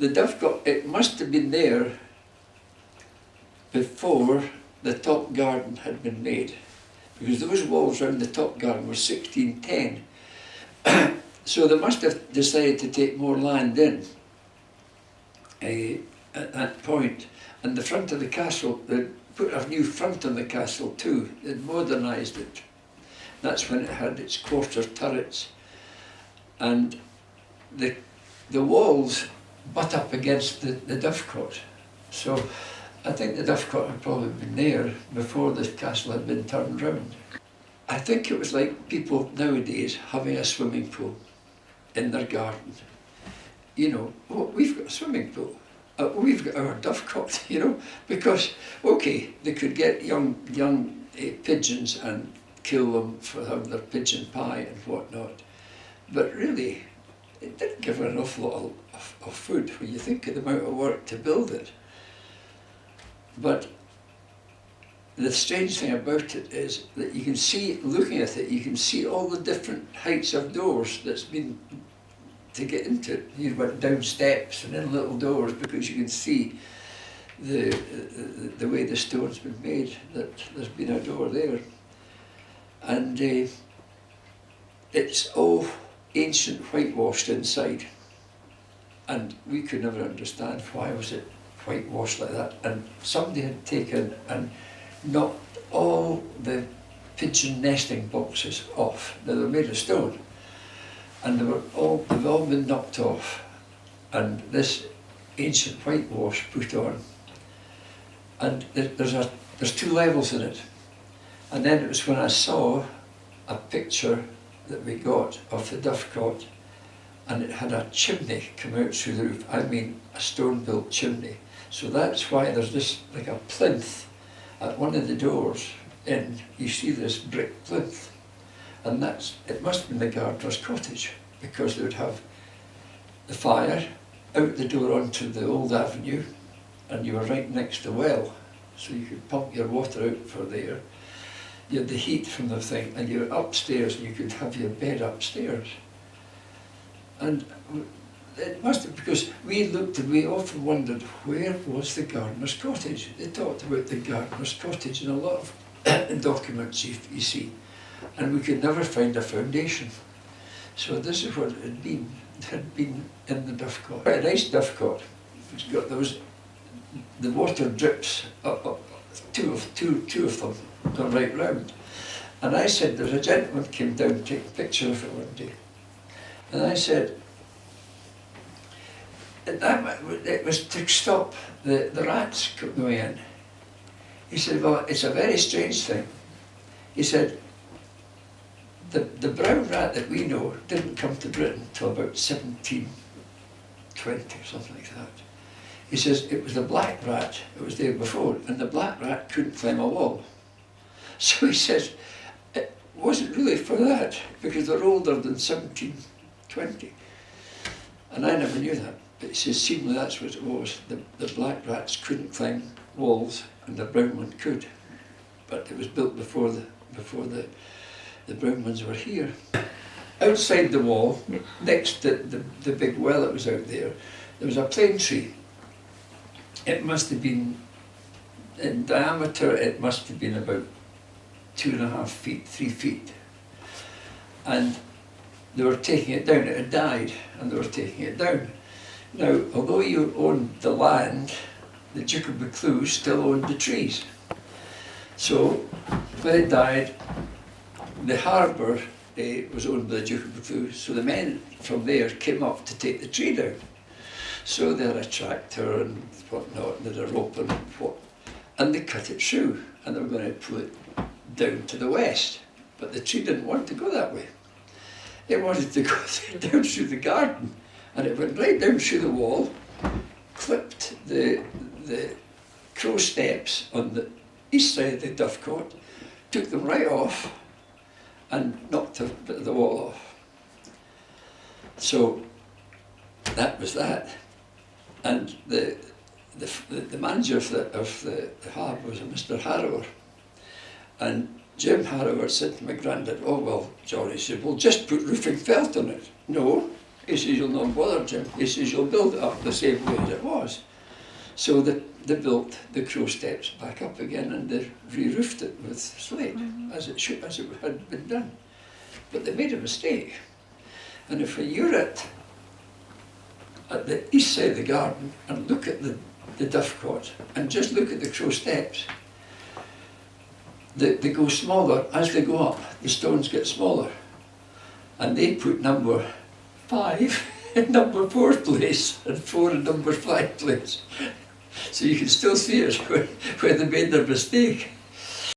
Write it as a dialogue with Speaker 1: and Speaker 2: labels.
Speaker 1: the Dovecot, it must have been there before the top garden had been made, because those walls around the top garden were 1610. So they must have decided to take more land in at that point. And the front of the castle, they put a new front on the castle too. They'd modernised it. That's when it had its quarter turrets. And the walls butt up against the Dovecot. So I think the Dovecot had probably been there before the castle had been turned round. I think it was like people nowadays having a swimming pool in their garden. You know, oh, we've got a swimming pool. We've got our Dovecot, you know, because, okay, they could get young pigeons and kill them for having their pigeon pie and whatnot. But really, it didn't give an awful lot of food when you think of the amount of work to build it. But the strange thing about it is that you can see, looking at it, you can see all the different heights of doors that's been to get into it. You went down steps and in little doors because you can see the way the stone's been made, that there's been a door there. And it's all ancient whitewashed inside. And we could never understand why was it whitewashed like that. And somebody had taken and knocked all the pigeon nesting boxes off. Now they were made of stone, and they've all been knocked off, and this ancient whitewash put on. And there's two levels in it. And then it was when I saw a picture that we got of the Dovecot, and it had a chimney come out through the roof. I mean, a stone-built chimney. So that's why there's this, like a plinth at one of the doors in. You see this brick plinth. And it must have been the gardener's cottage, because they would have the fire out the door onto the old avenue, and you were right next to the well, so you could pump your water out for there. You had the heat from the thing, and you were upstairs, and you could have your bed upstairs. And it must have, because we looked and we often wondered, where was the gardener's cottage? They talked about the gardener's cottage in a lot of documents you see, and we could never find a foundation. So this is what it had been. It had been in the Dovecot. Quite a nice Dovecot. It's got those, the water drips up, two of them gone right round. And I said, there was a gentleman came down to take a picture of it one day. And I said, it was to stop the rats going in. He said, well, it's a very strange thing. He said, the brown rat that we know didn't come to Britain till about 1720 or something like that. He says, it was the black rat, it was there before, and the black rat couldn't climb a wall. So he says, it wasn't really for that, because they're older than 1720. And I never knew that. But he says, seemingly that's what it was. The black rats couldn't climb walls, and the brown one could. But it was built before the brown ones were here. Outside the wall, next to the big well that was out there was a plane tree. It must have been, in diameter, it must have been about 2.5 feet, 3 feet. And they were taking it down. It had died, and they were taking it down. Now, although you owned the land, the Duke of Buccleuch still owned the trees. So when it died, the harbour was owned by the Duke of Buccleuch, so the men from there came up to take the tree down. So they had a tractor and whatnot, and they had a rope and they cut it through, and they were going to pull it down to the west. But the tree didn't want to go that way. It wanted to go down through the garden, and it went right down through the wall, clipped the crow steps on the east side of the Dovecot, took them right off, and knocked a bit of the wall off. So that was that. And the manager of the harbour was a Mr. Harrower. And Jim Harrower said to my granddad, oh well, John, he said, well just put roofing felt on it. No, He says, you'll not bother, Jim. He says, you'll build it up the same way as it was. So they built the crow steps back up again, and they re-roofed it with slate, as it had been done. But they made a mistake. And if you're at the east side of the garden and look at the Dovecot and just look at the crow steps, they go smaller. As they go up, the stones get smaller. And they put number 5 in number 4 place and 4 in number 5 place. So you can still see it where they made their mistake.